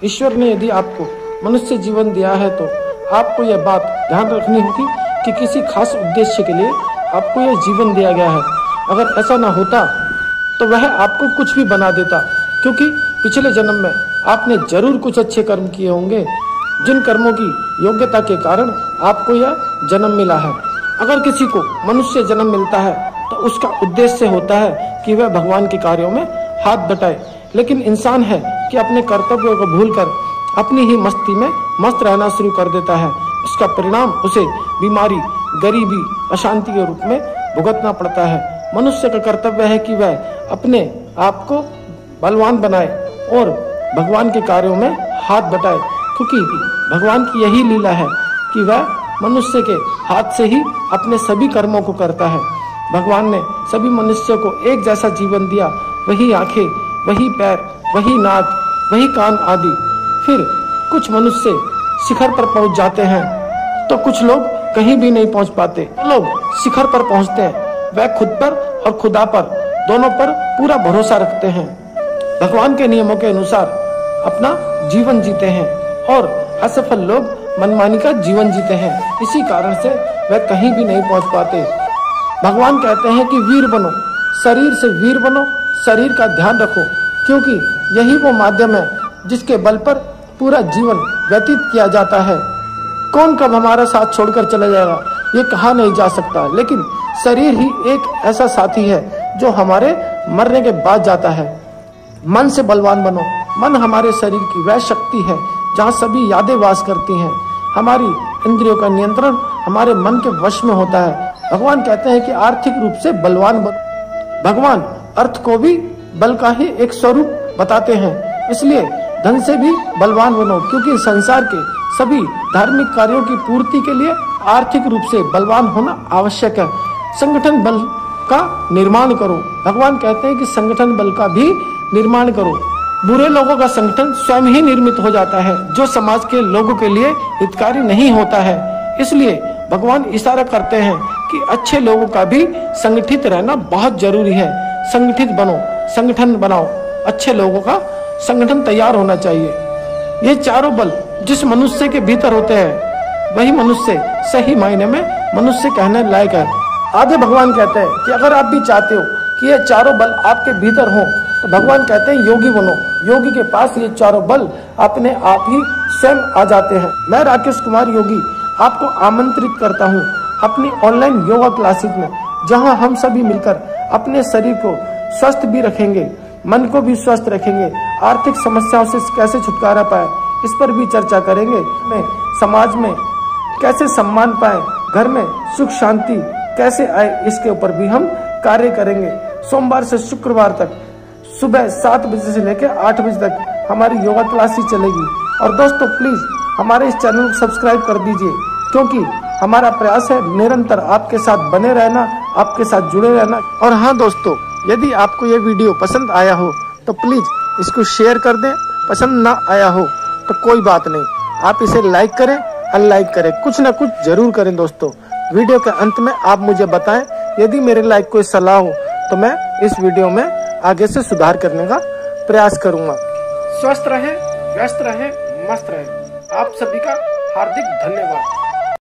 ईश्वर ने यदि आपको मनुष्य जीवन दिया है तो आपको यह बात ध्यान रखनी होगी कि किसी खास उद्देश्य के लिए आपको यह जीवन दिया गया है। अगर ऐसा ना होता तो वह आपको कुछ भी बना देता, क्योंकि पिछले जन्म में आपने जरूर कुछ अच्छे कर्म किए होंगे, जिन कर्मों की योग्यता के कारण आपको यह जन्म मिला है। अगर किसी को मनुष्य जन्म मिलता है तो उसका उद्देश्य होता है कि वह भगवान के कार्यों में हाथ बटाए, लेकिन इंसान है कि अपने कर्तव्यों को भूलकर अपनी ही मस्ती में मस्त रहना शुरू कर देता है। इसका परिणाम उसे बीमारी, गरीबी, अशांति के रूप में भुगतना पड़ता है। मनुष्य का कर्तव्य है कि वह अपने आप को बलवान बनाए और भगवान के कार्यों में हाथ बटाए, क्योंकि भगवान की यही लीला है कि वह मनुष्य के हाथ से ही अपने सभी कर्मों को करता है। भगवान ने सभी मनुष्यों को एक जैसा जीवन दिया, वही आंखें, वही पैर, वही नाक, वही कान आदि। फिर कुछ मनुष्य शिखर पर पहुंच जाते हैं तो कुछ लोग कहीं भी नहीं पहुंच पाते। लोग शिखर पर पहुंचते हैं वह खुद पर और खुदा पर दोनों पर पूरा भरोसा रखते हैं, भगवान के नियमों के अनुसार अपना जीवन जीते हैं, और असफल लोग मनमानी का जीवन जीते हैं। इसी कारण से वह कहीं भी नहीं पहुंच पाते। भगवान कहते हैं कि वीर बनो, शरीर से वीर बनो, शरीर का ध्यान रखो, क्योंकि यही वो माध्यम है जिसके बल पर पूरा जीवन व्यतीत किया जाता है। कौन कब हमारा साथ छोड़कर चला जाएगा ये कहा नहीं जा सकता, लेकिन शरीर ही एक ऐसा साथी है जो हमारे मरने के बाद जाता है। मन से बलवान बनो। मन हमारे शरीर की वह शक्ति है जहाँ सभी यादें वास करती हैं। हमारी इंद्रियों का नियंत्रण हमारे मन के वश में होता है। भगवान कहते हैं कि आर्थिक रूप से बलवान बनो। भगवान अर्थ को भी बल का ही एक स्वरूप बताते हैं, इसलिए धन से भी बलवान बनो, क्योंकि संसार के सभी धार्मिक कार्यों की पूर्ति के लिए आर्थिक रूप से बलवान होना आवश्यक है। संगठन बल का निर्माण करो। भगवान कहते हैं कि संगठन बल का भी निर्माण करो। बुरे लोगों का संगठन स्वयं ही निर्मित हो जाता है, जो समाज के लोगों के लिए हितकारी नहीं होता है। इसलिए भगवान इशारा करते हैं कि अच्छे लोगों का भी संगठित रहना बहुत जरूरी है। संगठित बनो, संगठन बनाओ। अच्छे लोगों का संगठन तैयार होना चाहिए। ये चारों बल जिस मनुष्य के भीतर होते हैं वही मनुष्य सही मायने में मनुष्य कहने लायक है। आगे भगवान कहते हैं कि अगर आप भी चाहते हो कि ये चारों बल आपके भीतर हो तो भगवान कहते हैं योगी बनो। योगी के पास ये चारों बल अपने आप ही स्वयं आ जाते हैं। मैं राकेश कुमार योगी आपको आमंत्रित करता हूँ अपनी ऑनलाइन योगा क्लासेस में, जहाँ हम सभी मिलकर अपने शरीर को स्वस्थ भी रखेंगे, मन को भी स्वस्थ रखेंगे, आर्थिक समस्याओं से कैसे छुटकारा पाए इस पर भी चर्चा करेंगे। में समाज में कैसे सम्मान पाए, घर में सुख शांति कैसे आए, इसके ऊपर भी हम कार्य करेंगे। सोमवार से शुक्रवार तक सुबह 7 बजे से लेकर 8 बजे तक हमारी योगा क्लासेस चलेगी। और दोस्तों प्लीज हमारे इस चैनल को सब्सक्राइब कर दीजिए, क्योंकि हमारा प्रयास है निरंतर आपके साथ बने रहना, आपके साथ जुड़े रहना। और हाँ दोस्तों, यदि आपको ये वीडियो पसंद आया हो तो प्लीज इसको शेयर कर दें। पसंद ना आया हो तो कोई बात नहीं, आप इसे लाइक करें, अनलाइक करें, कुछ ना कुछ जरूर करें। दोस्तों वीडियो के अंत में आप मुझे बताएं, यदि मेरे लाइक कोई सलाह हो तो मैं इस वीडियो में आगे से सुधार करने का प्रयास करूंगा। स्वस्थ रहे, व्यस्त रहे, मस्त रहे। आप सभी का हार्दिक धन्यवाद।